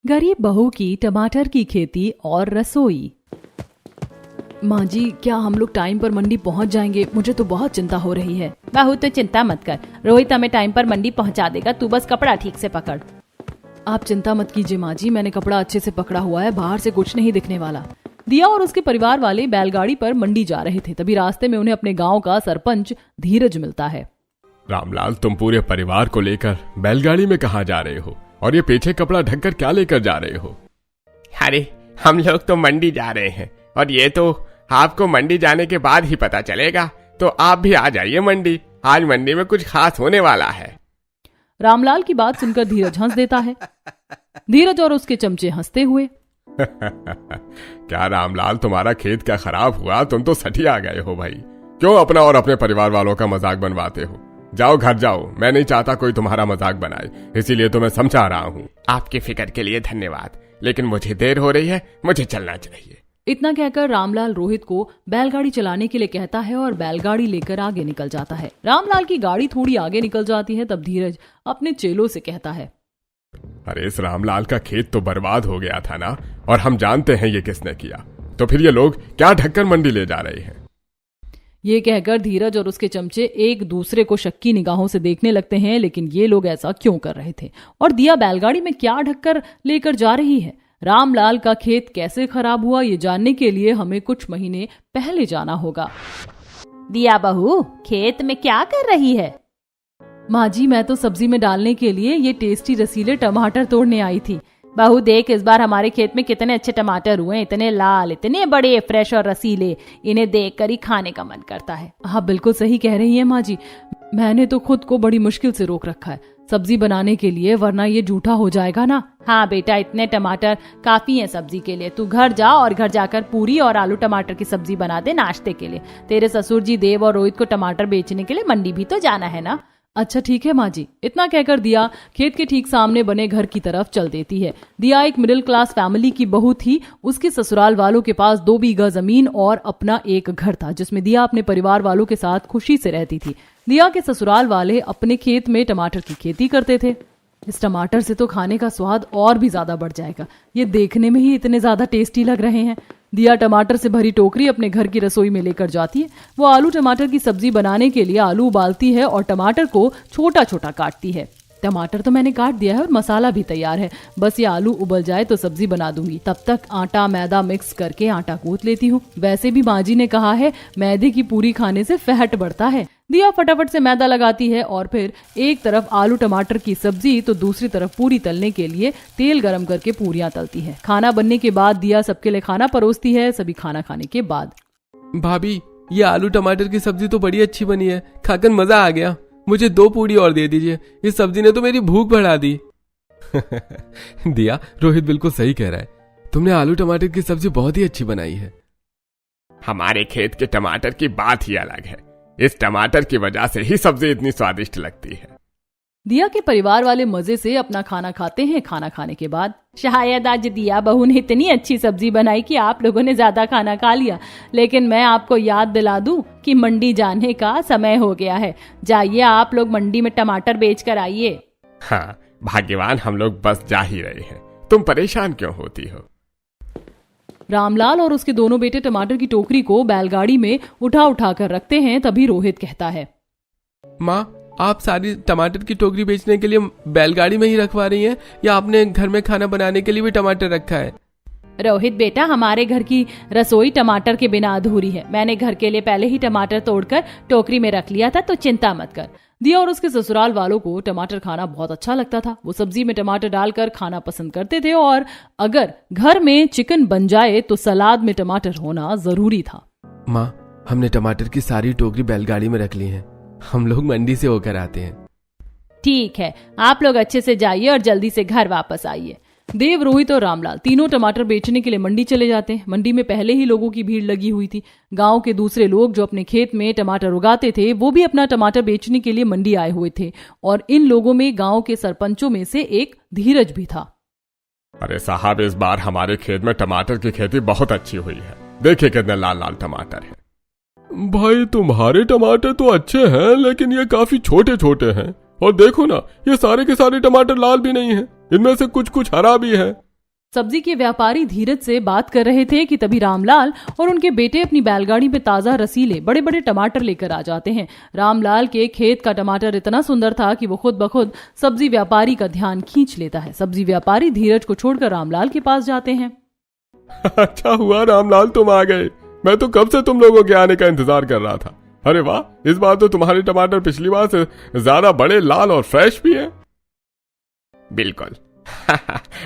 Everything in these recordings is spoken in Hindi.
गरीब बहू की टमाटर की खेती और रसोई। माँ जी, क्या हम लोग टाइम पर मंडी पहुँच जाएंगे? मुझे तो बहुत चिंता हो रही है। बहू तो चिंता मत कर, रोहित हमें टाइम पर मंडी पहुँचा देगा, तू बस कपड़ा ठीक से पकड़। आप चिंता मत कीजिए माँ जी, मैंने कपड़ा अच्छे से पकड़ा हुआ है, बाहर से कुछ नहीं दिखने वाला। दिया और उसके परिवार वाले बैलगाड़ी पर मंडी जा रहे थे। तभी रास्ते में उन्हें अपने गांव का सरपंच धीरज मिलता है। रामलाल, तुम पूरे परिवार को लेकर बैलगाड़ी में कहाँ जा रहे हो और ये पीछे कपड़ा ढककर क्या लेकर जा रहे हो? अरे हम लोग तो मंडी जा रहे हैं और ये तो आपको मंडी जाने के बाद ही पता चलेगा, तो आप भी आ जाइए मंडी। आज मंडी में कुछ खास होने वाला है। रामलाल की बात सुनकर धीरज हंस देता है। धीरज और उसके चमचे हंसते हुए, क्या रामलाल, तुम्हारा खेत क्या खराब हुआ? तुम तो सठी आ गए हो भाई। क्यों अपना और अपने परिवार वालों का मजाक बनवाते हो? जाओ घर जाओ, मैं नहीं चाहता कोई तुम्हारा मजाक बनाए, इसीलिए तो मैं समझा रहा हूँ। आपकी फिक्र के लिए धन्यवाद, लेकिन मुझे देर हो रही है, मुझे चलना चाहिए। इतना कहकर रामलाल रोहित को बैलगाड़ी चलाने के लिए कहता है और बैलगाड़ी लेकर आगे निकल जाता है। रामलाल की गाड़ी थोड़ी आगे निकल जाती है, तब धीरज अपने चेलों से कहता है, अरे इस रामलाल का खेत तो बर्बाद हो गया था ना, और हम जानते हैं ये किसने किया, तो फिर ये लोग क्या ढककर मंडी ले जा रहे हैं? ये कहकर धीरज और उसके चमचे एक दूसरे को शक्की निगाहों से देखने लगते हैं, लेकिन ये लोग ऐसा क्यों कर रहे थे और दिया बैलगाड़ी में क्या ढककर लेकर जा रही है? रामलाल का खेत कैसे खराब हुआ, ये जानने के लिए हमें कुछ महीने पहले जाना होगा। दिया बहू, खेत में क्या कर रही है? माँ जी, मैं तो सब्जी में डालने के लिए ये टेस्टी रसीले टमाटर तोड़ने आई थी। बहू देख, इस बार हमारे खेत में कितने अच्छे टमाटर हुए, इतने लाल, इतने बड़े, फ्रेश और रसीले। इन्हें देखकर ही खाने का मन करता है। हाँ, बिल्कुल सही कह रही है माँ जी, मैंने तो खुद को बड़ी मुश्किल से रोक रखा है सब्जी बनाने के लिए, वरना ये जूठा हो जाएगा ना। हाँ बेटा, इतने टमाटर काफी हैं सब्जी के लिए। तू घर जा और घर जाकर पूरी और आलू टमाटर की सब्जी बना दे नाश्ते के लिए। तेरे ससुर जी देव और रोहित को टमाटर बेचने के लिए मंडी भी तो जाना है ना। अच्छा ठीक है माँ जी। इतना कहकर दिया खेत के ठीक सामने बने घर की तरफ चल देती है। दिया एक मिडिल क्लास फैमिली की बहू थी। उसके ससुराल वालों के पास 2 बीघा जमीन और अपना एक घर था, जिसमें दिया अपने परिवार वालों के साथ खुशी से रहती थी। दिया के ससुराल वाले अपने खेत में टमाटर की खेती करते थे। इस टमाटर से तो खाने का स्वाद और भी ज्यादा बढ़ जाएगा, ये देखने में ही इतने ज्यादा टेस्टी लग रहे हैं। दिया टमाटर से भरी टोकरी अपने घर की रसोई में लेकर जाती है। वो आलू टमाटर की सब्जी बनाने के लिए आलू उबालती है और टमाटर को छोटा छोटा काटती है। टमाटर तो मैंने काट दिया है और मसाला भी तैयार है, बस ये आलू उबल जाए तो सब्जी बना दूंगी। तब तक आटा मैदा मिक्स करके आटा गूंथ लेती हूँ। वैसे भी माँ जी ने कहा है मैदे की पूरी खाने से फैट बढ़ता है। दिया फटाफट से मैदा लगाती है और फिर एक तरफ आलू टमाटर की सब्जी तो दूसरी तरफ पूरी तलने के लिए तेल गरम करके पूरियां तलती है। खाना बनने के बाद दिया सबके लिए खाना परोसती है। सभी खाना खाने के बाद, भाभी ये आलू टमाटर की सब्जी तो बड़ी अच्छी बनी है, खाकर मजा आ गया। मुझे 2 पूड़ी और दे दीजिए, इस सब्जी ने तो मेरी भूख बढ़ा दी। दिया, रोहित बिल्कुल सही कह रहा है, तुमने आलू टमाटर की सब्जी बहुत ही अच्छी बनाई है। हमारे खेत के टमाटर की बात ही अलग है, इस टमाटर की वजह से ही सब्जी इतनी स्वादिष्ट लगती है। दिया के परिवार वाले मजे से अपना खाना खाते हैं। खाना खाने के बाद, शायद आज दिया बहू ने इतनी अच्छी सब्जी बनाई कि आप लोगों ने ज्यादा खाना खा लिया, लेकिन मैं आपको याद दिला दूं कि मंडी जाने का समय हो गया है। जाइए आप लोग मंडी में टमाटर बेच कर आइए। हाँ, भाग्यवान हम लोग बस जा ही रहे हैं, तुम परेशान क्यों होती हो? रामलाल और उसके दोनों बेटे टमाटर की टोकरी को बैलगाड़ी में उठा उठा कर रखते हैं। तभी रोहित कहता है, माँ, आप सारी टमाटर की टोकरी बेचने के लिए बैलगाड़ी में ही रखवा रही हैं या आपने घर में खाना बनाने के लिए भी टमाटर रखा है? रोहित बेटा, हमारे घर की रसोई टमाटर के बिना अधूरी है। मैंने घर के लिए पहले ही टमाटर तोड़कर टोकरी में रख लिया था, तो चिंता मत कर। दिया और उसके ससुराल वालों को टमाटर खाना बहुत अच्छा लगता था। वो सब्जी में टमाटर डालकर खाना पसंद करते थे और अगर घर में चिकन बन जाए तो सलाद में टमाटर होना जरूरी था। माँ, हमने टमाटर की सारी टोकरी बैलगाड़ी में रख ली है, हम लोग मंडी से होकर आते हैं। ठीक है, आप लोग अच्छे से जाइए और जल्दी से घर वापस आइए। देव, रोहित और रामलाल तीनों टमाटर बेचने के लिए मंडी चले जाते हैं। मंडी में पहले ही लोगों की भीड़ लगी हुई थी। गांव के दूसरे लोग जो अपने खेत में टमाटर उगाते थे, वो भी अपना टमाटर बेचने के लिए मंडी आए हुए थे और इन लोगों में गांव के सरपंचों में से एक धीरज भी था। अरे साहब, इस बार हमारे खेत में टमाटर की खेती बहुत अच्छी हुई है, देखिए कितने लाल लाल टमाटर हैं। भाई, तुम्हारे टमाटर तो अच्छे हैं, लेकिन ये काफी छोटे छोटे हैं। और देखो ना, ये सारे के सारे टमाटर लाल भी नहीं हैं, इनमें से कुछ कुछ हरा भी है। सब्जी के व्यापारी धीरज से बात कर रहे थे कि तभी रामलाल और उनके बेटे अपनी बैलगाड़ी में ताजा रसीले बड़े बड़े टमाटर लेकर आ जाते हैं। रामलाल के खेत का टमाटर इतना सुंदर था कि वो खुद ब खुद सब्जी व्यापारी का ध्यान खींच लेता है। सब्जी व्यापारी धीरज को छोड़कर रामलाल के पास जाते हैं। अच्छा हुआ रामलाल तुम आ गए, मैं तो कब से तुम लोगों के आने का इंतजार कर रहा था। अरे वाह, इस बार तो तुम्हारे टमाटर पिछली बार से ज्यादा बड़े, लाल और फ्रेश भी हैं। बिल्कुल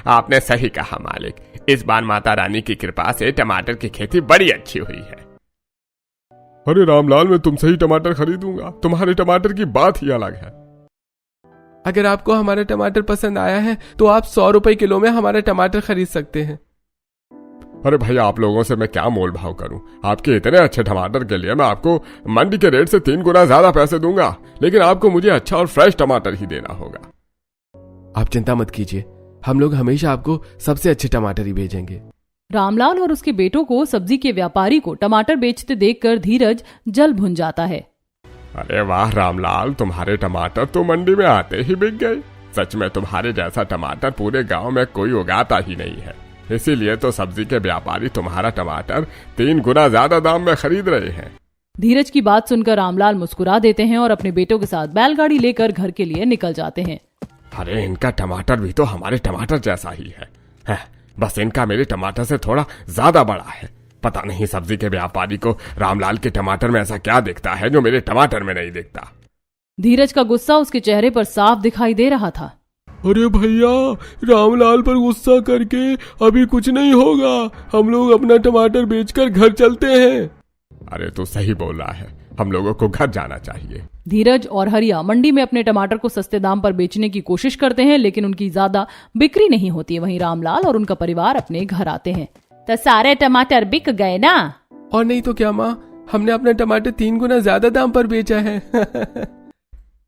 आपने सही कहा मालिक, इस बार माता रानी की कृपा से टमाटर की खेती बड़ी अच्छी हुई है। अरे रामलाल, मैं तुमसे ही टमाटर खरीदूंगा, तुम्हारे टमाटर की बात ही अलग है। अगर आपको हमारा टमाटर पसंद आया है तो आप 100 रुपए किलो में हमारा टमाटर खरीद सकते हैं। अरे भैया, आप लोगों से मैं क्या मोल भाव करूं? आपके इतने अच्छे टमाटर के लिए मैं आपको मंडी के रेट से 3 गुना ज्यादा पैसे दूंगा, लेकिन आपको मुझे अच्छा और फ्रेश टमाटर ही देना होगा। आप चिंता मत कीजिए, हम लोग हमेशा आपको सबसे अच्छे टमाटर ही भेजेंगे। रामलाल और उसके बेटों को सब्जी के व्यापारी को टमाटर बेचते देखकर धीरज जल भुन जाता है। अरे वाह रामलाल, तुम्हारे टमाटर तो मंडी में आते ही बिक गए। सच में तुम्हारे जैसा टमाटर पूरे गांव में कोई उगाता ही नहीं है, इसीलिए तो सब्जी के व्यापारी तुम्हारा टमाटर 3 गुना ज्यादा दाम में खरीद रहे हैं। धीरज की बात सुनकर रामलाल मुस्कुरा देते हैं और अपने बेटों के साथ बैलगाड़ी लेकर घर के लिए निकल जाते हैं। अरे इनका टमाटर भी तो हमारे टमाटर जैसा ही है, बस इनका मेरे टमाटर से थोड़ा ज्यादा बड़ा है। पता नहीं सब्जी के व्यापारी को रामलाल के टमाटर में ऐसा क्या दिखता है जो मेरे टमाटर में नहीं दिखता। धीरज का गुस्सा उसके चेहरे पर साफ दिखाई दे रहा था। अरे भैया, रामलाल पर गुस्सा करके अभी कुछ नहीं होगा, हम लोग अपना टमाटर बेचकर घर चलते हैं। अरे तू सही बोल रहा है, हम लोगों को घर जाना चाहिए। धीरज और हरिया मंडी में अपने टमाटर को सस्ते दाम पर बेचने की कोशिश करते हैं, लेकिन उनकी ज्यादा बिक्री नहीं होती। वहीं रामलाल और उनका परिवार अपने घर आते हैं। तो सारे टमाटर बिक गए ना? और नहीं तो क्या माँ, हमने अपना टमाटर 3 गुना ज्यादा दाम पर बेचा है।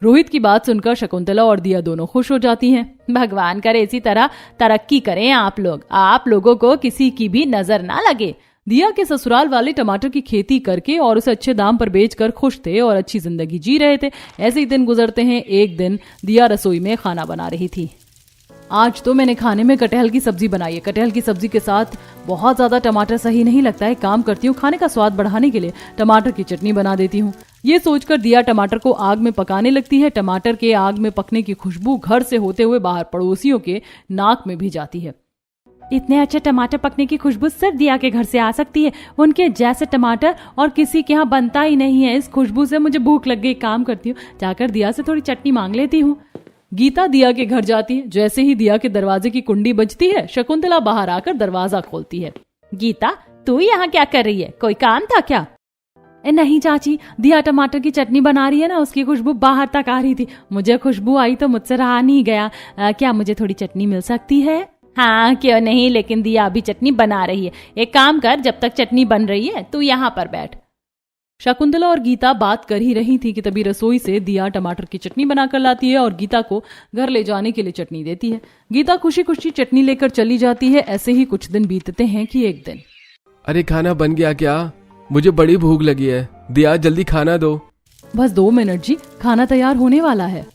रोहित की बात सुनकर शकुंतला और दिया दोनों खुश हो जाती हैं। भगवान करे इसी तरह तरक्की करें आप लोगों को किसी की भी नजर ना लगे। दिया के ससुराल वाले टमाटर की खेती करके और उसे अच्छे दाम पर बेचकर खुश थे और अच्छी जिंदगी जी रहे थे। ऐसे ही दिन गुजरते हैं। एक दिन दिया रसोई में खाना बना रही थी। आज तो मैंने खाने में कटहल की सब्जी बनाई है। कटहल की सब्जी के साथ बहुत ज्यादा टमाटर सही नहीं लगता है। काम करती हूँ, खाने का स्वाद बढ़ाने के लिए टमाटर की चटनी बना देती हूँ। ये सोचकर दिया टमाटर को आग में पकाने लगती है। टमाटर के आग में पकने की खुशबू घर से होते हुए बाहर पड़ोसियों के नाक में भी जाती है। इतने अच्छे टमाटर पकने की खुशबू सिर्फ दिया के घर से आ सकती है। उनके जैसे टमाटर और किसी के यहाँ बनता ही नहीं है। इस खुशबू से मुझे भूख लग गई। काम करती हूँ, जाकर दिया से थोड़ी चटनी मांग लेती हूँ। गीता दिया के घर जाती है। जैसे ही दिया के दरवाजे की कुंडी बजती है, शकुंतला बाहर आकर दरवाजा खोलती है। गीता, तू यहाँ क्या कर रही है? कोई काम था क्या? नहीं चाची, दिया टमाटर की चटनी बना रही है ना, उसकी खुशबू बाहर तक आ रही थी। मुझे खुशबू आई तो मुझसे रहा नहीं गया। क्या मुझे थोड़ी चटनी मिल सकती है? हाँ क्यों नहीं, लेकिन दिया अभी चटनी बना रही है। एक काम कर, जब तक चटनी बन रही है तू यहाँ पर बैठ। शकुंतला और गीता बात कर ही रही थी कि तभी रसोई से दिया टमाटर की चटनी बनाकर लाती है और गीता को घर ले जाने के लिए चटनी देती है। गीता खुशी खुशी चटनी लेकर चली जाती है। ऐसे ही कुछ दिन बीतते हैं कि एक दिन, अरे खाना बन गया क्या? मुझे बड़ी भूख लगी है। दिया जल्दी खाना दो। बस 2 मिनट जी, खाना तैयार होने वाला है।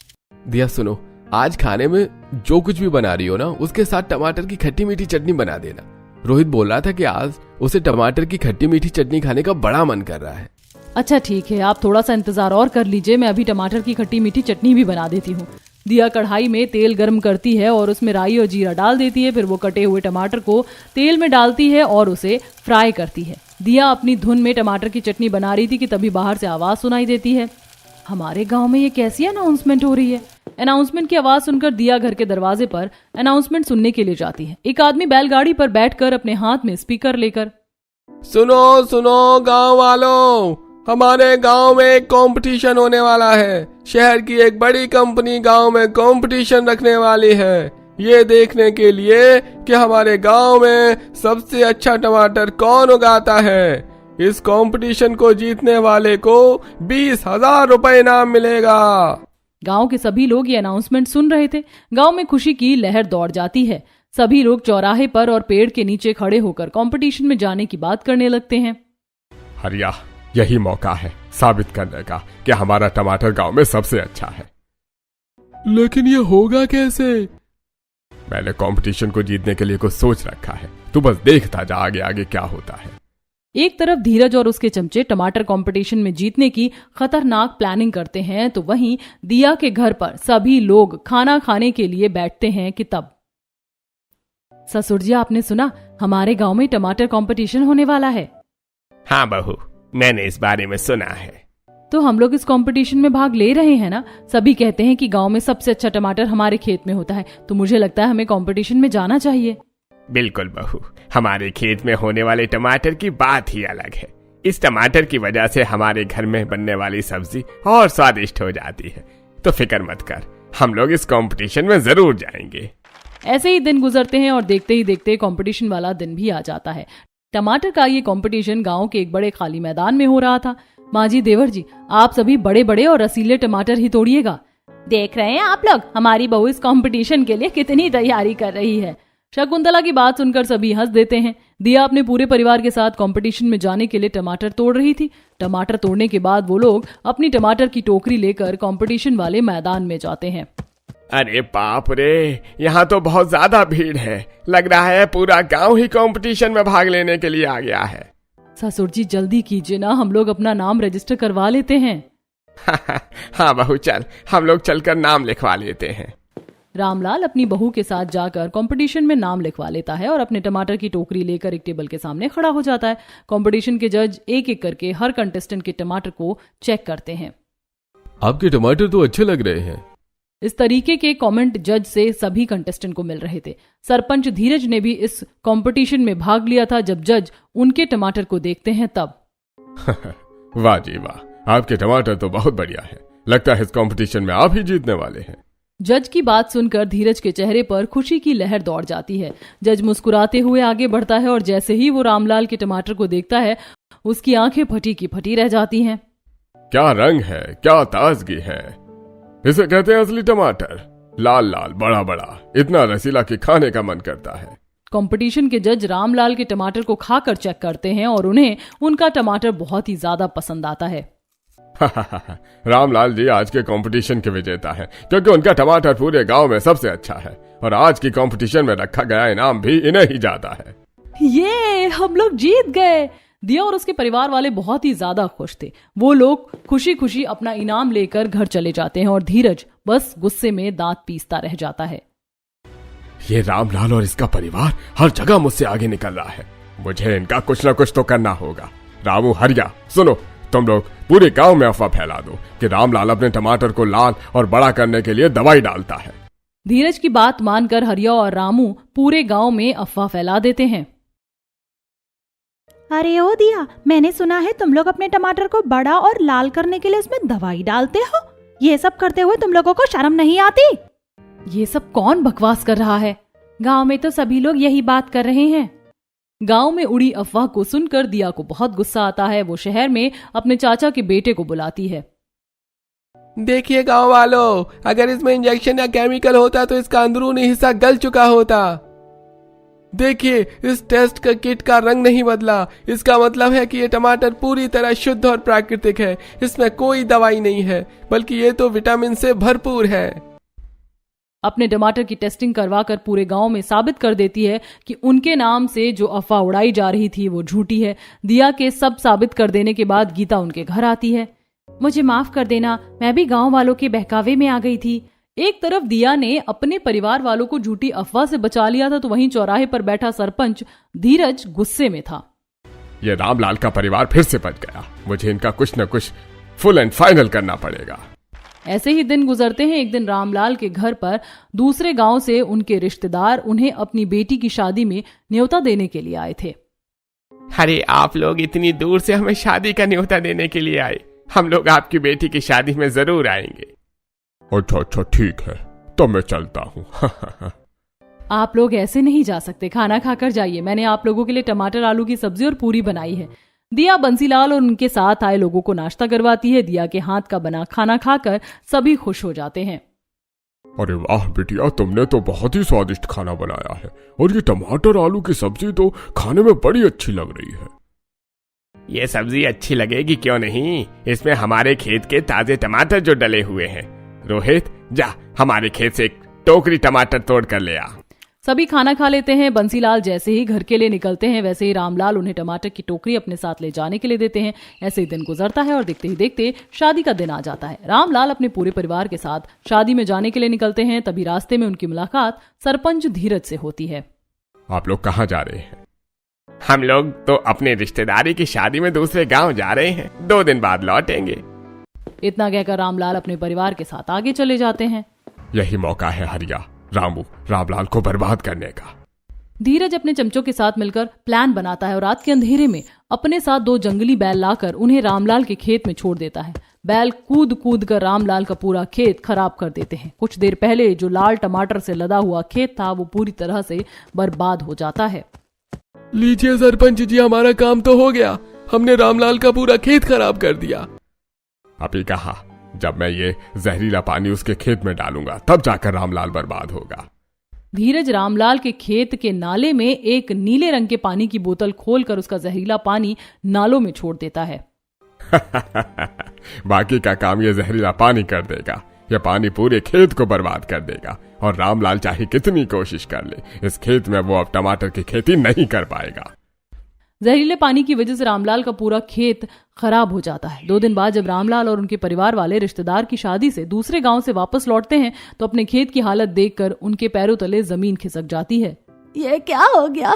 दिया सुनो, आज खाने में जो कुछ भी बना रही हो ना, उसके साथ टमाटर की खट्टी मीठी चटनी बना देना। रोहित बोल रहा था कि आज उसे टमाटर की खट्टी मीठी चटनी खाने का बड़ा मन कर रहा है। अच्छा ठीक है, आप थोड़ा सा इंतजार और कर लीजिए, मैं अभी टमाटर की खट्टी मीठी चटनी भी बना देती हूँ। दिया कढ़ाई में तेल गर्म करती है और उसमें राई और जीरा डाल देती है। फिर वो कटे हुए टमाटर को तेल में डालती है और उसे फ्राई करती है। दिया अपनी धुन में टमाटर की चटनी बना रही थी कि तभी बाहर से आवाज सुनाई देती है। हमारे गांव में ये कैसी अनाउंसमेंट हो रही है? अनाउंसमेंट की आवाज सुनकर दिया घर के दरवाजे पर अनाउंसमेंट सुनने के लिए जाती है। एक आदमी बैलगाड़ी पर बैठकर अपने हाथ में स्पीकर लेकर, सुनो सुनो गांव वालों, हमारे गांव में एक कंपटीशन होने वाला है। शहर की एक बड़ी कंपनी गांव में कंपटीशन रखने वाली है, ये देखने के लिए कि हमारे गांव में सबसे अच्छा टमाटर कौन उगाता है। इस कंपटीशन को जीतने वाले को 20,000 रुपए इनाम मिलेगा। गांव के सभी लोग ये अनाउंसमेंट सुन रहे थे। गांव में खुशी की लहर दौड़ जाती है। सभी लोग चौराहे पर और पेड़ के नीचे खड़े होकर कंपटीशन में जाने की बात करने लगते हैं। हरिया, यही मौका है साबित करने का कि हमारा टमाटर गांव में सबसे अच्छा है। लेकिन ये होगा कैसे? मैंने कंपटीशन को जीतने के लिए कुछ सोच रखा है, तू बस देखता जा आगे आगे क्या होता है। एक तरफ धीरज और उसके चमचे टमाटर कंपटीशन में जीतने की खतरनाक प्लानिंग करते हैं तो वहीं दिया के घर पर सभी लोग खाना खाने के लिए बैठते हैं कि तब ससुर जी, आपने सुना हमारे गांव में टमाटर कंपटीशन होने वाला है। हाँ बहू, मैंने इस बारे में सुना है। तो हम लोग इस कंपटीशन में भाग ले रहे हैं ना। सभी कहते हैं कि गांव में सबसे अच्छा टमाटर हमारे खेत में होता है, तो मुझे लगता है हमें कंपटीशन में जाना चाहिए। बिल्कुल बहू, हमारे खेत में होने वाले टमाटर की बात ही अलग है। इस टमाटर की वजह से हमारे घर में बनने वाली सब्जी और स्वादिष्ट हो जाती है। तो फिक्र मत कर, हम लोग इस कंपटीशन में जरूर जाएंगे। ऐसे ही दिन गुजरते हैं और देखते ही देखते कंपटीशन वाला दिन भी आ जाता है। टमाटर का ये कंपटीशन गांव के एक बड़े खाली मैदान में हो रहा था। माँ जी, देवर जी, आप सभी बड़े बड़े और रसीले टमाटर ही तोड़िएगा। देख रहे हैं आप लोग हमारी बहू इस कंपटीशन के लिए कितनी तैयारी कर रही है। शकुंतला की बात सुनकर सभी हंस देते हैं। दिया अपने पूरे परिवार के साथ कंपटीशन में जाने के लिए टमाटर तोड़ रही थी। टमाटर तोड़ने के बाद वो लोग अपनी टमाटर की टोकरी लेकर कंपटीशन वाले मैदान में जाते हैं। अरे बाप रे, यहाँ तो बहुत ज्यादा भीड़ है। लग रहा है पूरा गांव ही कंपटीशन में भाग लेने के लिए आ गया है। ससुर जी, जल्दी कीजिए ना, हम लोग अपना नाम रजिस्टर करवा लेते हैं। हाँ बहू, चल हम लोग चलकर नाम लिखवा लेते हैं। रामलाल अपनी बहू के साथ जाकर कंपटीशन में नाम लिखवा लेता है और अपने टमाटर की टोकरी लेकर एक टेबल के सामने खड़ा हो जाता है। कंपटीशन के जज एक एक करके हर कंटेस्टेंट के टमाटर को चेक करते हैं। आपके टमाटर तो अच्छे लग रहे हैं। इस तरीके के कमेंट जज से सभी कंटेस्टेंट को मिल रहे थे। सरपंच धीरज ने भी इस कंपटीशन में भाग लिया था। जब जज उनके टमाटर को देखते हैं तब वाह जी वाह, आपके टमाटर तो बहुत बढ़िया है। लगता है इस कंपटीशन में आप ही जीतने वाले हैं। जज की बात सुनकर धीरज के चेहरे पर खुशी की लहर दौड़ जाती है। जज मुस्कुराते हुए आगे बढ़ता है और जैसे ही वो रामलाल के टमाटर को देखता है उसकी आंखें फटी की फटी रह जाती हैं। क्या रंग है, क्या ताजगी है। इसे कहते हैं असली टमाटर, लाल लाल बड़ा बड़ा, इतना रसीला कि खाने का मन करता है। कंपटीशन के जज रामलाल के टमाटर को खाकर चेक करते हैं और उन्हें उनका टमाटर बहुत ही ज्यादा पसंद आता है। रामलाल जी आज के कंपटीशन के विजेता हैं, क्योंकि उनका टमाटर पूरे गांव में सबसे अच्छा है और आज की कंपटीशन में रखा गया इनाम भी इन्हें ही जाता है। ये हम लोग जीत गए। दिया और उसके परिवार वाले बहुत ही ज्यादा खुश थे। वो लोग खुशी खुशी अपना इनाम लेकर घर चले जाते हैं और धीरज बस गुस्से में दांत पीसता रह जाता है। ये रामलाल और इसका परिवार हर जगह मुझसे आगे निकल रहा है। मुझे इनका कुछ न कुछ तो करना होगा। रामू, हरिया, सुनो, तुम लोग पूरे गांव में अफवाह फैला दो कि रामलाल अपने टमाटर को लाल और बड़ा करने के लिए दवाई डालता है। धीरज की बात मानकर हरिया और रामू पूरे गांव में अफवाह फैला देते हैं। अरे ओ दिया, मैंने सुना है तुम लोग अपने टमाटर को बड़ा और लाल करने के लिए उसमें दवाई डालते हो। ये सब करते हुए तुम लोगों को शर्म नहीं आती? ये सब कौन बकवास कर रहा है? गांव में तो सभी लोग यही बात कर रहे हैं। गांव में उड़ी अफवाह को सुनकर दिया को बहुत गुस्सा आता है। वो शहर में अपने चाचा के बेटे को बुलाती है। देखिए गांव वालों, अगर इसमें इंजेक्शन या केमिकल होता तो इसका अंदरूनी हिस्सा गल चुका होता। देखिए, इस टेस्ट का किट का रंग नहीं बदला। इसका मतलब है कि ये टमाटर पूरी तरह शुद्ध और प्राकृतिक है। इसमें कोई दवाई नहीं है, बल्कि ये तो विटामिन से भरपूर है। अपने टमाटर की टेस्टिंग करवाकर पूरे गांव में साबित कर देती है कि उनके नाम से जो अफवाह उड़ाई जा रही थी वो झूठी है। दिया के सब साबित कर देने के बाद गीता उनके घर आती है। मुझे माफ कर देना, मैं भी गांव वालों के बहकावे में आ गई थी। एक तरफ दिया ने अपने परिवार वालों को झूठी अफवाह से बचा लिया था, तो वहीं चौराहे पर बैठा सरपंच धीरज गुस्से में था। ये रामलाल का परिवार फिर से बच गया। मुझे इनका कुछ न कुछ फुल एंड फाइनल करना पड़ेगा। ऐसे ही दिन गुजरते हैं। एक दिन रामलाल के घर पर दूसरे गांव से उनके रिश्तेदार उन्हें अपनी बेटी की शादी में न्योता देने के लिए आए थे। अरे आप लोग इतनी दूर से हमें शादी का न्योता देने के लिए आए। हम लोग आपकी बेटी की शादी में जरूर आएंगे। अच्छा ठीक है, तो मैं चलता हूँ। आप लोग ऐसे नहीं जा सकते, खाना खाकर जाइए। मैंने आप लोगों के लिए टमाटर आलू की सब्जी और पूरी बनाई है। दिया बंसीलाल और उनके साथ आए लोगों को नाश्ता करवाती है। दिया के हाथ का बना खाना खाकर सभी खुश हो जाते हैं। अरे वाह बिटिया, तुमने तो बहुत ही स्वादिष्ट खाना बनाया है और ये टमाटर आलू की सब्जी तो खाने में बड़ी अच्छी लग रही है। ये सब्जी अच्छी लगेगी क्यों नहीं, इसमें हमारे खेत के ताजे टमाटर जो डले हुए हैं। रोहित, जा हमारे खेत से एक टोकरी टमाटर तोड़ कर ले आ। सभी खाना खा लेते हैं। बंसीलाल जैसे ही घर के लिए निकलते हैं वैसे ही रामलाल उन्हें टमाटर की टोकरी अपने साथ ले जाने के लिए देते हैं। ऐसे ही दिन गुजरता है और देखते ही देखते शादी का दिन आ जाता है। रामलाल अपने पूरे परिवार के साथ शादी में जाने के लिए निकलते हैं। तभी रास्ते में उनकी मुलाकात सरपंच धीरज से होती है। आप लोग कहाँ जा रहे हैं? हम लोग तो अपने रिश्तेदारी की शादी में दूसरे गांव जा रहे हैं, 2 दिन बाद लौटेंगे। इतना कहकर रामलाल अपने परिवार के साथ आगे चले जाते हैं। यही मौका है हरिया, रामू, रामलाल को बर्बाद करने का। धीरज अपने चमचों के साथ मिलकर प्लान बनाता है और रात के अंधेरे में अपने साथ 2 जंगली बैल लाकर उन्हें रामलाल के खेत में छोड़ देता है। बैल कूद कूद कर रामलाल का पूरा खेत खराब कर देते हैं। कुछ देर पहले जो लाल टमाटर से लदा हुआ खेत था वो पूरी तरह से बर्बाद हो जाता है। लीजिए सरपंच जी, हमारा काम तो हो गया। हमने रामलाल का पूरा खेत खराब कर दिया। अभी कहा, जब मैं ये जहरीला पानी उसके खेत में डालूंगा तब जाकर रामलाल बर्बाद होगा। धीरज रामलाल के खेत के नाले में एक नीले रंग के पानी की बोतल खोलकर उसका जहरीला पानी नालों में छोड़ देता है। बाकी का काम ये जहरीला पानी कर देगा। यह पानी पूरे खेत को बर्बाद कर देगा और रामलाल चाहे कितनी कोशिश कर ले, इस खेत में वो अब टमाटर की खेती नहीं कर पाएगा। जहरीले पानी की वजह से रामलाल का पूरा खेत खराब हो जाता है। 2 दिन बाद जब रामलाल और उनके परिवार वाले रिश्तेदार की शादी से दूसरे गांव से वापस लौटते हैं तो अपने खेत की हालत देखकर उनके पैरों तले जमीन खिसक जाती है। ये क्या हो गया?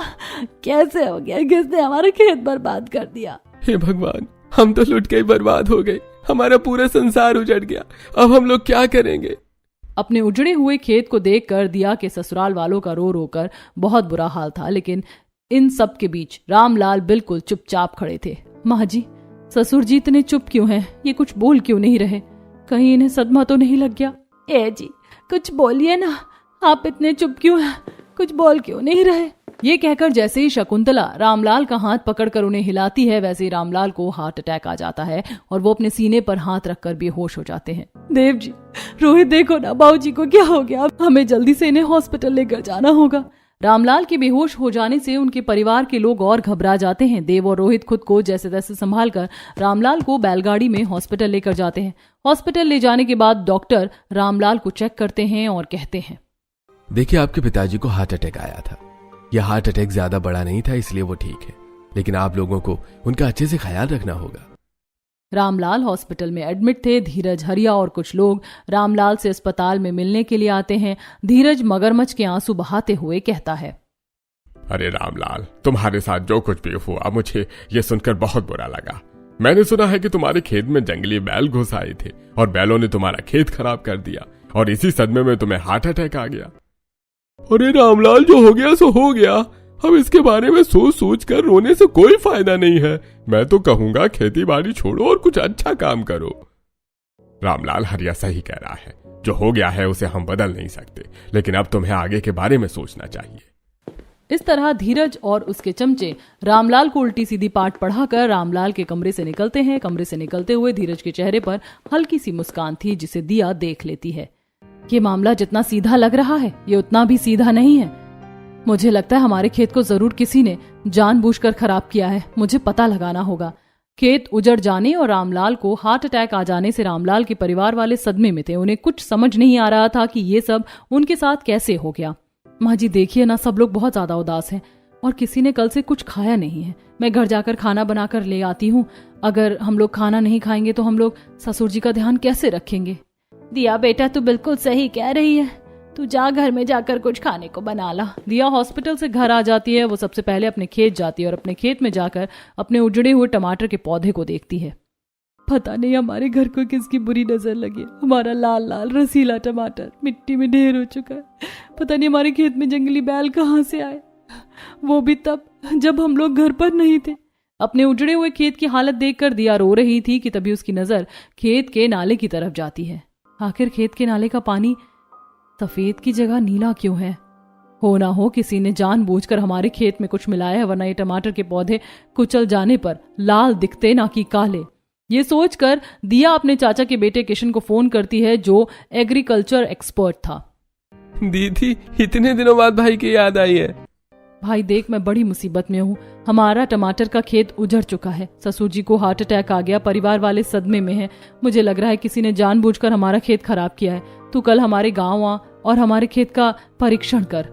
कैसे हो गया? किसने हमारा खेत बर्बाद कर दिया? हे भगवान, हम तो लुट के ही बर्बाद हो गए। हमारा पूरा संसार उजड़ गया। अब हम लोग क्या करेंगे? अपने उजड़े हुए खेत को देखकर दिया के ससुराल वालों का रो रो कर बहुत बुरा हाल था। लेकिन इन सब के बीच रामलाल बिल्कुल चुपचाप खड़े थे। माँ जी, ससुर जी इतने चुप क्यों हैं? ये कुछ बोल क्यों नहीं रहे? कहीं इन्हें सदमा तो नहीं लग गया? ए जी, कुछ बोलिए ना। आप इतने चुप क्यों हैं? कुछ बोल क्यों नहीं रहे? ये कहकर जैसे ही शकुंतला रामलाल का हाथ पकड़कर उन्हें हिलाती है वैसे ही रामलाल को हार्ट अटैक आ जाता है और वो अपने सीने पर हाथ रखकर बेहोश हो जाते हैं। देव जी, रोहित देखो ना, बाबूजी को क्या हो गया? हमें जल्दी से इन्हें हॉस्पिटल लेकर जाना होगा। रामलाल के बेहोश हो जाने से उनके परिवार के लोग और घबरा जाते हैं। देव और रोहित खुद को जैसे तैसे संभाल कर रामलाल को बैलगाड़ी में हॉस्पिटल लेकर जाते हैं। हॉस्पिटल ले जाने के बाद डॉक्टर रामलाल को चेक करते हैं और कहते हैं, देखिए, आपके पिताजी को हार्ट अटैक आया था। यह हार्ट अटैक ज्यादा बड़ा नहीं था, इसलिए वो ठीक है, लेकिन आप लोगों को उनका अच्छे से ख्याल रखना होगा। रामलाल हॉस्पिटल में एडमिट थे। धीरज, हरिया और कुछ लोग रामलाल से अस्पताल में मिलने के लिए आते हैं। धीरज मगरमच्छ के आंसू बहाते हुए कहता है, अरे रामलाल, तुम्हारे साथ जो कुछ भी हुआ मुझे ये सुनकर बहुत बुरा लगा। मैंने सुना है कि तुम्हारे खेत में जंगली बैल घुस आए थे और बैलों ने तुम्हारा खेत खराब कर दिया और इसी सदमे में तुम्हें हार्ट अटैक आ गया। अरे रामलाल, जो हो गया सो हो गया। अब इसके बारे में सोच सोच कर रोने से कोई फायदा नहीं है। मैं तो कहूंगा खेती बाड़ी छोड़ो और कुछ अच्छा काम करो। रामलाल, हरिया सही कह रहा है। जो हो गया है उसे हम बदल नहीं सकते, लेकिन अब तुम्हें आगे के बारे में सोचना चाहिए। इस तरह धीरज और उसके चमचे रामलाल को उल्टी सीधी पाठ पढ़ाकर रामलाल के कमरे से निकलते हैं। कमरे से निकलते हुए धीरज के चेहरे पर हल्की सी मुस्कान थी जिसे दिया देख लेती है। ये मामला जितना सीधा लग रहा है ये उतना भी सीधा नहीं है। मुझे लगता है हमारे खेत को जरूर किसी ने जानबूझकर खराब किया है। मुझे पता लगाना होगा। खेत उजड़ जाने और रामलाल को हार्ट अटैक आ जाने से रामलाल के परिवार वाले सदमे में थे। उन्हें कुछ समझ नहीं आ रहा था कि ये सब उनके साथ कैसे हो गया। माँ जी देखिए ना, सब लोग बहुत ज्यादा उदास हैं और किसी ने कल से कुछ खाया नहीं है। मैं घर जाकर खाना बनाकर ले आती हूँ। अगर हम लोग खाना नहीं खाएंगे तो हम लोग ससुर जी का ध्यान कैसे रखेंगे? दिया बेटा, तू बिल्कुल सही कह रही है। तू जा घर में जाकर कुछ खाने को बना ला। दिया हॉस्पिटल से घर आ जाती है। वो सबसे पहले अपने खेत जाती है और अपने खेत में जाकर अपने उजड़े हुए टमाटर के पौधे को देखती है। पता नहीं हमारे घर को किसकी बुरी नजर लगी। हमारा लाल लाल रसीला टमाटर मिट्टी में ढेर हो चुका है। पता नहीं हमारे खेत में जंगली बैल कहाँ से आए, वो भी तब जब हम लोग घर पर नहीं थे। अपने उजड़े हुए खेत की हालत देखकर दिया रो रही थी कि तभी उसकी नजर खेत के नाले की तरफ जाती है। आखिर खेत के नाले का पानी सफेद की जगह नीला क्यों है? हो ना हो किसी ने जानबूझकर हमारे खेत में कुछ मिलाया है, वरना ये टमाटर के पौधे कुचल जाने पर लाल दिखते ना कि काले। ये सोचकर दिया अपने चाचा के बेटे किशन को फोन करती है जो एग्रीकल्चर एक्सपर्ट था। दीदी, इतने दिनों बाद भाई की याद आई है। भाई देख, मैं बड़ी मुसीबत में हूँ। हमारा टमाटर का खेत उजड़ चुका है। ससुर जी को हार्ट अटैक आ गया। परिवार वाले सदमे में हैं। मुझे लग रहा है किसी ने जानबूझकर हमारा खेत खराब किया है। तू कल हमारे गांव आ और हमारे खेत का परीक्षण कर।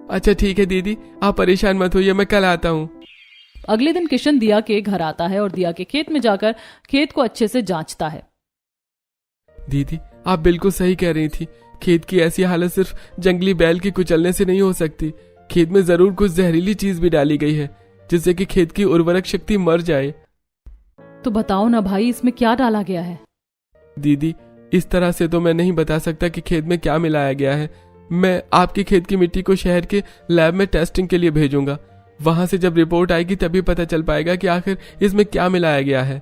अच्छा ठीक है दीदी, आप परेशान मत होइए, मैं कल आता हूँ। अगले दिन किशन दिया के घर आता है और दिया के खेत में जाकर खेत को अच्छे से जांचता है। दीदी आप बिल्कुल सही कह रही थी, खेत की ऐसी हालत सिर्फ जंगली बैल के कुचलने से नहीं हो सकती। खेत में जरूर कुछ जहरीली चीज भी डाली गई है जिससे कि खेत की उर्वरक शक्ति मर जाए। तो बताओ ना भाई, इसमें क्या डाला गया है? दीदी इस तरह से तो मैं नहीं बता सकता कि खेत में क्या मिलाया गया है। मैं आपके खेत की मिट्टी को शहर के लैब में टेस्टिंग के लिए भेजूंगा। वहां से जब रिपोर्ट आएगी तभी पता चल पाएगा कि आखिर इसमें क्या मिलाया गया है।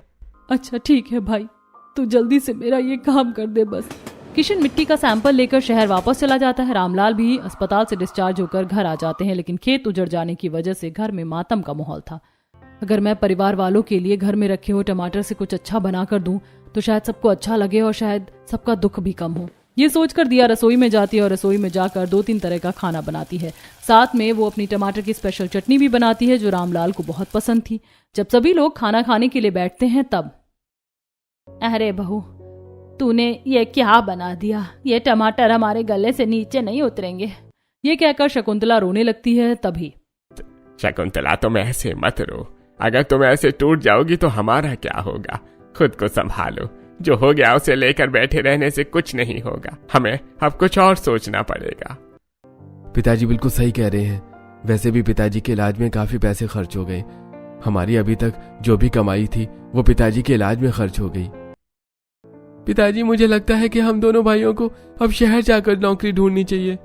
अच्छा ठीक है भाई, तू जल्दी से मेरा ये काम कर दे बस। किशन मिट्टी का सैंपल लेकर शहर वापस चला जाता है। रामलाल भी अस्पताल से डिस्चार्ज होकर घर आ जाते हैं, लेकिन खेत उजड़ जाने की वजह से घर में मातम का माहौल था। अगर मैं परिवार वालों के लिए घर में रखे हुए टमाटर से कुछ अच्छा बना कर दूं तो शायद सबको अच्छा लगे और शायद सबका दुख भी कम हो। ये सोचकर दिया रसोई में जाती है और रसोई में जाकर 2-3 तरह का खाना बनाती है। साथ में वो अपनी टमाटर की स्पेशल चटनी भी बनाती है जो रामलाल को बहुत पसंद थी। जब सभी लोग खाना खाने के लिए बैठते हैं तब, अरे बहू, तूने ये क्या बना दिया? ये टमाटर हमारे गले से नीचे नहीं उतरेंगे। ये कहकर शकुंतला रोने लगती है। तभी शकुंतला तुम ऐसे मत रो, अगर तुम ऐसे टूट जाओगी तो हमारा क्या होगा? खुद को संभालो, जो हो गया उसे लेकर बैठे रहने से कुछ नहीं होगा। हमें अब कुछ और सोचना पड़ेगा। पिताजी बिल्कुल सही कह रहे हैं। वैसे भी पिताजी के इलाज में काफी पैसे खर्च हो गए। हमारी अभी तक जो भी कमाई थी वो पिताजी के इलाज में खर्च हो गई। पिताजी मुझे लगता है कि हम दोनों भाइयों को अब शहर जाकर नौकरी ढूंढनी चाहिए।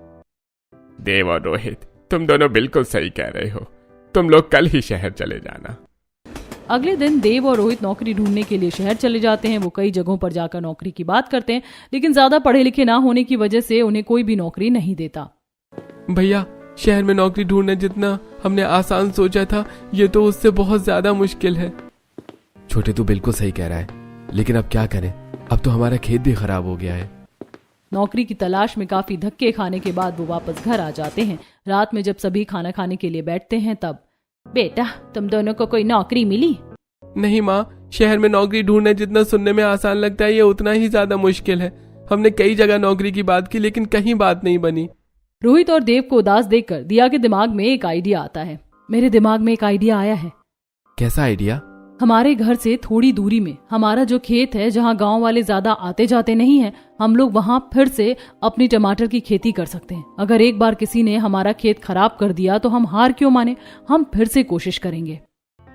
देव और रोहित, तुम दोनों बिल्कुल सही कह रहे हो। तुम लोग कल ही शहर चले जाना। अगले दिन देव और रोहित नौकरी ढूंढने के लिए शहर चले जाते हैं। वो कई जगहों पर जाकर नौकरी की बात करते हैं, लेकिन ज्यादा पढ़े लिखे ना होने की वजह से उन्हें कोई भी नौकरी नहीं देता। भैया, शहर में नौकरी ढूंढना जितना हमने आसान सोचा था ये तो उससे बहुत ज्यादा मुश्किल है। छोटे तू बिल्कुल सही कह रहा है, लेकिन अब क्या करें? अब तो हमारा खेत भी खराब हो गया है। नौकरी की तलाश में काफी धक्के खाने के बाद वो वापस घर आ जाते हैं। रात में जब सभी खाना खाने के लिए बैठते हैं तब, बेटा, तुम दोनों को कोई नौकरी मिली? नहीं माँ, शहर में नौकरी ढूंढना जितना सुनने में आसान लगता है ये उतना ही ज्यादा मुश्किल है। हमने कई जगह नौकरी की बात की लेकिन कहीं बात नहीं बनी। रोहित और देव को उदास देखकर दिया के दिमाग में एक आइडिया आता है। मेरे दिमाग में एक आइडिया आया है। कैसा आइडिया? हमारे घर से थोड़ी दूरी में हमारा जो खेत है, जहाँ गांव वाले ज्यादा आते जाते नहीं हैं, हम लोग वहां फिर से अपनी टमाटर की खेती कर सकते हैं। अगर एक बार किसी ने हमारा खेत खराब कर दिया तो हम हार क्यों माने, हम फिर से कोशिश करेंगे।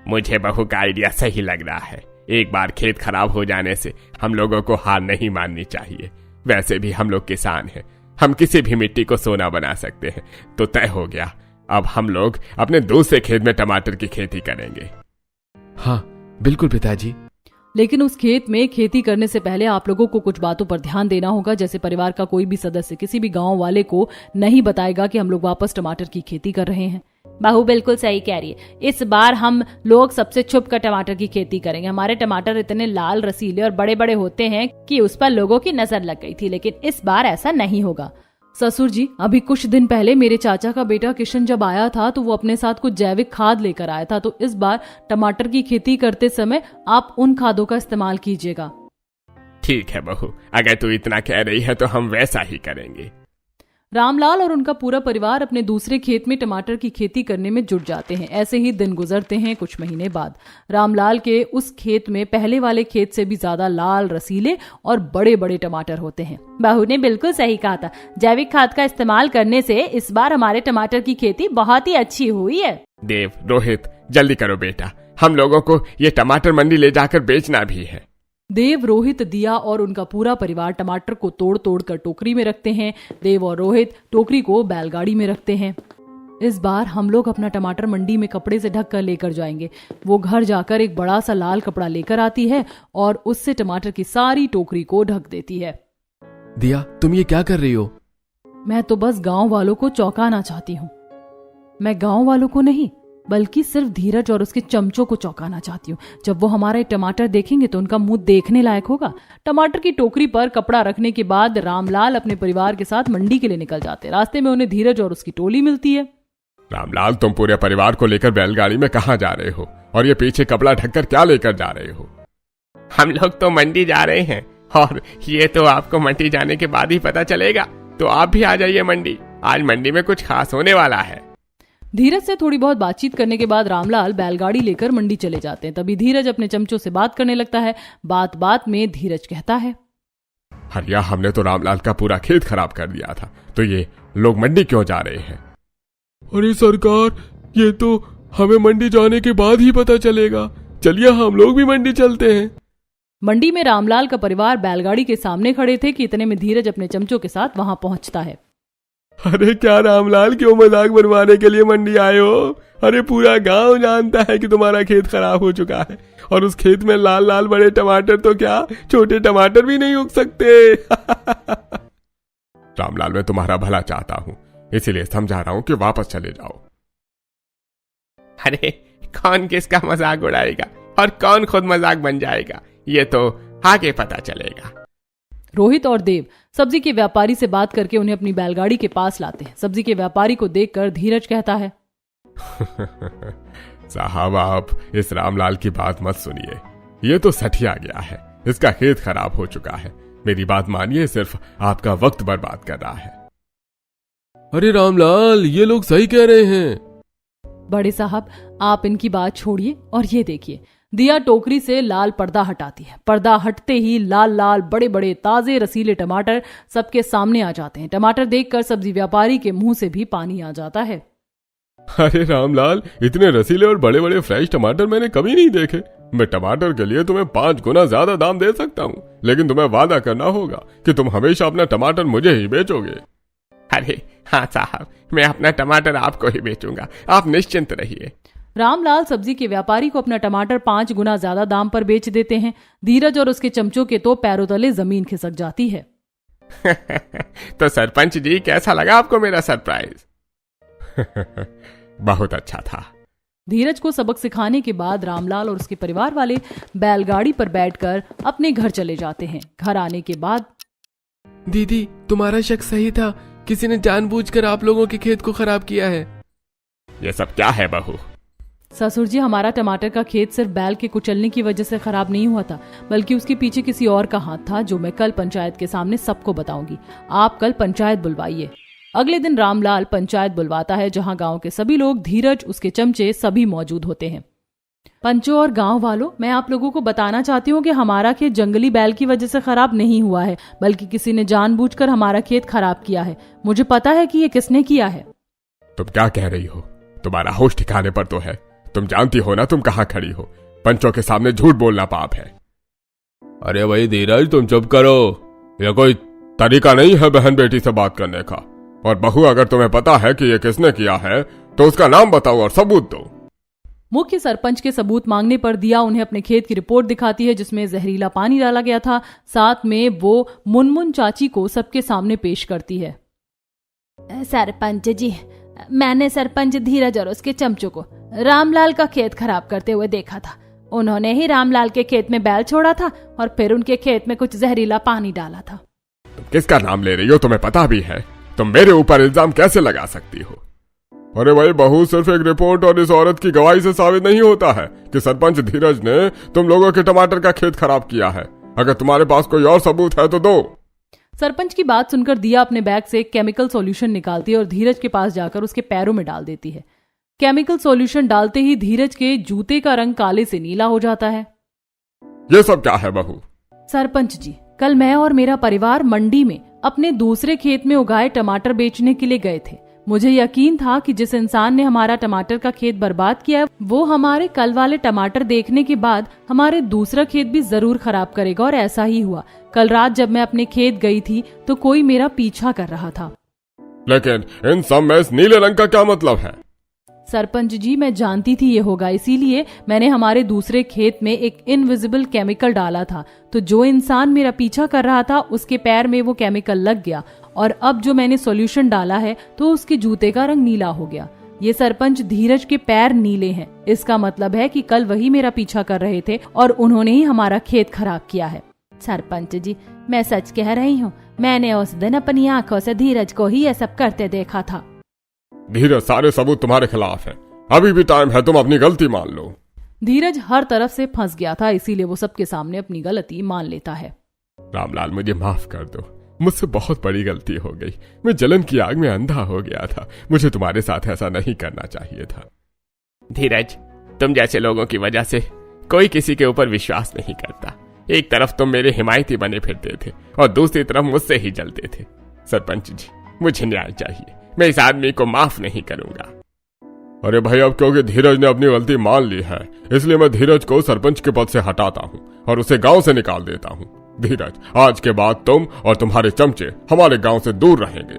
मुझे बहू का आइडिया सही लग रहा है। एक बार खेत खराब हो जाने से हम लोगों को हार नहीं माननी चाहिए। वैसे भी हम लोग किसान हैं, हम किसी भी मिट्टी को सोना बना सकते हैं। तो तय हो गया, अब हम लोग अपने दूसरे खेत में टमाटर की खेती करेंगे। हाँ बिल्कुल पिताजी। लेकिन उस खेत में खेती करने से पहले आप लोगों को कुछ बातों पर ध्यान देना होगा। जैसे परिवार का कोई भी सदस्य किसी भी गांव वाले को नहीं बताएगा कि हम लोग वापस टमाटर की खेती कर रहे हैं। बहू बिल्कुल सही कह रही है। इस बार हम लोग सबसे छुप कर टमाटर की खेती करेंगे। हमारे टमाटर इतने लाल, रसीले और बड़े बड़े होते हैं कि उस पर लोगों की नजर लग गई थी, लेकिन इस बार ऐसा नहीं होगा। ससुर जी, अभी कुछ दिन पहले मेरे चाचा का बेटा किशन जब आया था तो वो अपने साथ कुछ जैविक खाद लेकर आया था। तो इस बार टमाटर की खेती करते समय आप उन खादों का इस्तेमाल कीजिएगा। ठीक है बहू, अगर तू इतना कह रही है तो हम वैसा ही करेंगे। रामलाल और उनका पूरा परिवार अपने दूसरे खेत में टमाटर की खेती करने में जुट जाते हैं। ऐसे ही दिन गुजरते हैं। कुछ महीने बाद रामलाल के उस खेत में पहले वाले खेत से भी ज्यादा लाल, रसीले और बड़े बड़े टमाटर होते हैं। बहू ने बिल्कुल सही कहा था। जैविक खाद का इस्तेमाल करने से इस बार हमारे टमाटर की खेती बहुत ही अच्छी हुई है। देव, रोहित, जल्दी करो बेटा, हम लोगों को ये टमाटर मंडी ले जाकर बेचना भी है। देव, रोहित, दिया और उनका पूरा परिवार टमाटर को तोड़ तोड़ कर टोकरी में रखते हैं। देव और रोहित टोकरी को बैलगाड़ी में रखते हैं। इस बार हम लोग अपना टमाटर मंडी में कपड़े से ढक कर लेकर जाएंगे। वो घर जाकर एक बड़ा सा लाल कपड़ा लेकर आती है और उससे टमाटर की सारी टोकरी को ढक देती है। दिया, तुम ये क्या कर रही हो? मैं तो बस गांव वालों को चौंकाना चाहती हूँ। मैं गांव वालों को नहीं बल्कि सिर्फ धीरज और उसके चमचों को चौंकाना चाहती हूँ। जब वो हमारा टमाटर देखेंगे तो उनका मुंह देखने लायक होगा। टमाटर की टोकरी पर कपड़ा रखने के बाद रामलाल अपने परिवार के साथ मंडी के लिए निकल जाते हैं। रास्ते में उन्हें धीरज और उसकी टोली मिलती है। रामलाल, तुम पूरे परिवार को लेकर बैलगाड़ी में कहाँ जा रहे हो और ये पीछे कपड़ा ढककर क्या लेकर जा रहे हो? हम लोग तो मंडी जा रहे हैं और ये तो आपको मंडी जाने के बाद ही पता चलेगा। तो आप भी आ जाइए मंडी, आज मंडी में कुछ खास होने वाला है। धीरज से थोड़ी बहुत बातचीत करने के बाद रामलाल बैलगाड़ी लेकर मंडी चले जाते हैं। तभी धीरज अपने चमचों से बात करने लगता है। बात बात में धीरज कहता है, हरिया, हमने तो रामलाल का पूरा खेत खराब कर दिया था, तो ये लोग मंडी क्यों जा रहे हैं? अरे सरकार, ये तो हमें मंडी जाने के बाद ही पता चलेगा। चलिए हम लोग भी मंडी चलते हैं। मंडी में रामलाल का परिवार बैलगाड़ी के सामने खड़े थे कि इतने में धीरज अपने चमचों के साथ वहां पहुंचता है। अरे क्या रामलाल, क्यों मजाक बनवाने के लिए मंडी आए हो? अरे पूरा गांव जानता है कि तुम्हारा खेत खराब हो चुका है, और उस खेत में लाल लाल बड़े टमाटर तो क्या, छोटे टमाटर भी नहीं उग सकते। रामलाल, मैं तुम्हारा भला चाहता हूं, इसीलिए समझा रहा हूं कि वापस चले जाओ। अरे कौन किसका मजाक उड़ाएगा और कौन खुद मजाक बन जाएगा, ये तो आगे पता चलेगा। रोहित और देव सब्जी के व्यापारी से बात करके उन्हें अपनी बैलगाड़ी के पास लाते हैं। सब्जी के व्यापारी को देखकर धीरज कहता है, साहब, आप इस रामलाल की बात मत सुनिए, ये तो सठिया गया है, इसका खेत खराब हो चुका है। मेरी बात मानिए, सिर्फ आपका वक्त बर्बाद कर रहा है। अरे रामलाल, ये लोग सही कह रहे हैं। बड़े साहब, आप इनकी बात छोड़िए और ये देखिए। दिया टोकरी से लाल पर्दा हटाती है। पर्दा हटते ही लाल लाल बड़े बड़े ताजे रसीले टमाटर सबके सामने आ जाते हैं। टमाटर देखकर सब्जी व्यापारी के मुंह से भी पानी आ जाता है। अरे रामलाल, इतने रसीले और बड़े बड़े फ्रेश टमाटर मैंने कभी नहीं देखे। मैं टमाटर के लिए तुम्हें 5 गुना ज्यादा दाम दे सकता हूँ, लेकिन तुम्हें वादा करना होगा कि तुम हमेशा अपना टमाटर मुझे ही बेचोगे। अरे हाँ साहब, मैं अपना टमाटर आपको ही बेचूंगा, आप निश्चिंत रहिए। रामलाल सब्जी के व्यापारी को अपना टमाटर 5 गुना ज्यादा दाम पर बेच देते हैं। धीरज और उसके चमचों के तो पैरों तले जमीन खिसक जाती है। तो सरपंच जी, कैसा लगा आपको मेरा सरप्राइज? बहुत अच्छा था। धीरज को सबक सिखाने के बाद रामलाल और उसके परिवार वाले बैलगाड़ी पर बैठकर अपने घर चले जाते हैं। घर आने के बाद, दीदी, तुम्हारा शक सही था, किसी ने जानबूझकर आप लोगों के खेत को खराब किया है। ये सब क्या है बहू? ससुर जी, हमारा टमाटर का खेत सिर्फ बैल के कुचलने की वजह से खराब नहीं हुआ था, बल्कि उसके पीछे किसी और का हाथ था, जो मैं कल पंचायत के सामने सबको बताऊंगी। आप कल पंचायत बुलवाइए। अगले दिन रामलाल पंचायत बुलवाता है, जहां गांव के सभी लोग, धीरज, उसके चमचे सभी मौजूद होते हैं। पंचों और गांव वालों, मैं आप लोगों को बताना चाहती हूँ कि हमारा खेत जंगली बैल की वजह से खराब नहीं हुआ है, बल्कि किसी ने जानबूझकर हमारा खेत खराब किया है। मुझे पता है कि ये किसने किया है। तुम क्या कह रही हो? तुम्हारा होश ठिकाने पर तो है? तुम जानती हो ना तुम कहाँ खड़ी हो? पंचों के सामने झूठ बोलना पाप है। अरे भाई धीरज, तुम चुप करो। यह कोई तरीका नहीं है बहन बेटी से बात करने का। और बहू, अगर तुम्हें पता है कि यह किसने किया है तो उसका नाम बताओ और सबूत दो। मुख्य सरपंच के सबूत मांगने पर दिया उन्हें अपने खेत की रिपोर्ट दिखाती है, जिसमें जहरीला पानी डाला गया था। साथ में वो मुनमुन चाची को सबके सामने पेश करती है। सरपंच जी, मैंने सरपंच धीरज और उसके चमचों को रामलाल का खेत खराब करते हुए देखा था। उन्होंने ही रामलाल के खेत में बैल छोड़ा था और फिर उनके खेत में कुछ जहरीला पानी डाला था। तुम किसका नाम ले रही हो? तुम्हें पता भी है? तुम मेरे ऊपर इल्जाम कैसे लगा सकती हो? अरे भाई बहू, सिर्फ एक रिपोर्ट और इस औरत की गवाही से साबित नहीं होता है कि सरपंच धीरज ने तुम लोगों के टमाटर का खेत खराब किया है। अगर तुम्हारे पास कोई और सबूत है तो दो। सरपंच की बात सुनकर दिया अपने बैग से एक केमिकल सॉल्यूशन निकालती है और धीरज के पास जाकर उसके पैरों में डाल देती है। केमिकल सॉल्यूशन डालते ही धीरज के जूते का रंग काले से नीला हो जाता है। ये सब क्या है बहू? सरपंच जी, कल मैं और मेरा परिवार मंडी में अपने दूसरे खेत में उगाए टमाटर बेचने के लिए गए थे। मुझे यकीन था कि जिस इंसान ने हमारा टमाटर का खेत बर्बाद किया है, वो हमारे कल वाले टमाटर देखने के बाद हमारे दूसरा खेत भी जरूर खराब करेगा, और ऐसा ही हुआ। कल रात जब मैं अपने खेत गई थी तो कोई मेरा पीछा कर रहा था। लेकिन इन सब में इस नीले रंग का क्या मतलब है? सरपंच जी, मैं जानती थी ये होगा, इसीलिए मैंने हमारे दूसरे खेत में एक इनविजिबल केमिकल डाला था। तो जो इंसान मेरा पीछा कर रहा था उसके पैर में वो केमिकल लग गया, और अब जो मैंने सॉल्यूशन डाला है तो उसके जूते का रंग नीला हो गया। ये सरपंच धीरज के पैर नीले हैं। इसका मतलब है कि कल वही मेरा पीछा कर रहे थे और उन्होंने ही हमारा खेत खराब किया है। सरपंच जी, मैं सच कह रही हूँ, मैंने उस दिन अपनी आंखों से धीरज को ही ये सब करते देखा था। धीरज, सारे सबूत तुम्हारे खिलाफ हैं। अभी भी टाइम है, तुम अपनी गलती मान लो। धीरज हर तरफ से फंस गया था, इसीलिए वो सबके सामने अपनी गलती मान लेता है। रामलाल, मुझे माफ कर दो। मुझसे बहुत बड़ी गलती हो गई। मैं जलन की आग में अंधा हो गया था। मुझे तुम्हारे साथ ऐसा नहीं करना चाहिए था। धीरज, तुम जैसे लोगों की वजह से कोई किसी के ऊपर विश्वास नहीं करता। एक तरफ तुम मेरे हिमायती बने फिरते थे और दूसरी तरफ मुझसे ही जलते थे। सरपंच जी, मुझे न्याय चाहिए। मैं इस आदमी को माफ नहीं करूंगा। अरे भाई, अब क्योंकि धीरज ने अपनी गलती मान ली है, इसलिए मैं धीरज को सरपंच के पद से हटाता हूँ और उसे गांव से निकाल देता हूँ। धीरज, आज के बाद तुम और तुम्हारे चमचे हमारे गांव से दूर रहेंगे।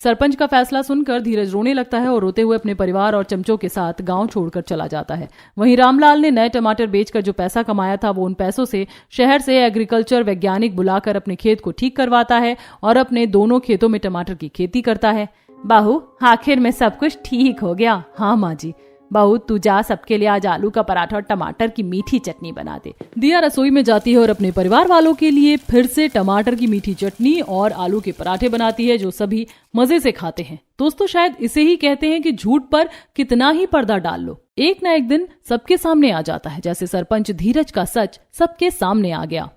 सरपंच का फैसला सुनकर धीरज रोने लगता है और रोते हुए अपने परिवार और चमचों के साथ गांव छोड़कर चला जाता है। वहीं रामलाल ने नए टमाटर बेचकर जो पैसा कमाया था, वो उन पैसों से शहर से एग्रीकल्चर वैज्ञानिक बुलाकर अपने खेत को ठीक करवाता है और अपने दोनों खेतों में टमाटर की खेती करता है। बहू, आखिर में सब कुछ ठीक हो गया। हाँ माँ जी। बहू, तू जा, सबके लिए आज आलू का पराठा और टमाटर की मीठी चटनी बना दे। दिया रसोई में जाती है और अपने परिवार वालों के लिए फिर से टमाटर की मीठी चटनी और आलू के पराठे बनाती है, जो सभी मजे से खाते हैं। दोस्तों, शायद इसे ही कहते हैं कि झूठ पर कितना ही पर्दा डाल लो, एक ना एक दिन सबके सामने आ जाता है, जैसे सरपंच धीरज का सच सबके सामने आ गया।